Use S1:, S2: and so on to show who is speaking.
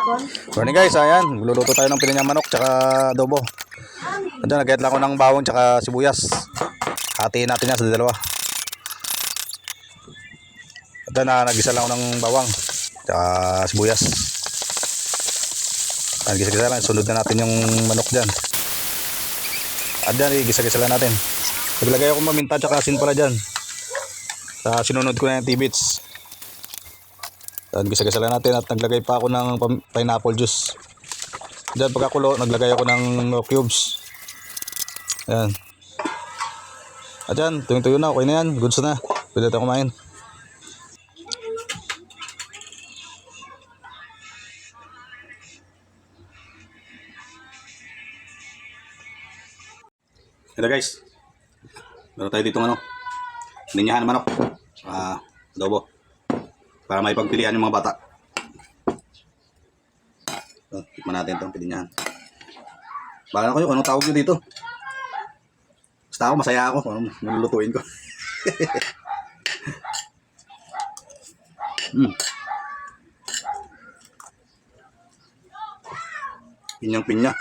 S1: Morning guys, ayan, magluluto tayo ng pininyang manok tsaka adobo. Andiyan, nagayat lang ako ng bawang tsaka sibuyas. Hatiin natin yan sa dalawa. At nagisa lang ako ng bawang tsaka sibuyas. Gisa-gisa lang, sunod na natin yung manok dyan. At dyan, gisa-gisa lang natin. Naglagay ako maminta tsaka asin pala dyan. Sinunod ko na yung T-bits. Gisa-gisa lang natin at naglagay pa ako ng pineapple juice. Diyan pagkakulo, naglagay ako ng cubes. Ayan. At yan, tuyong-tuyo na, okay na yan. Goods na. Pwede tayo kumain. Ito guys, meron tayo dito ano, ninyahan na manok, adobo, para may pagpilian yung mga bata. Tikman natin itong pininyahan. Baka na kayo kung anong tawag nyo dito. Basta ako, masaya ako kung anong nilulutuin ko. Pinyang-pinya.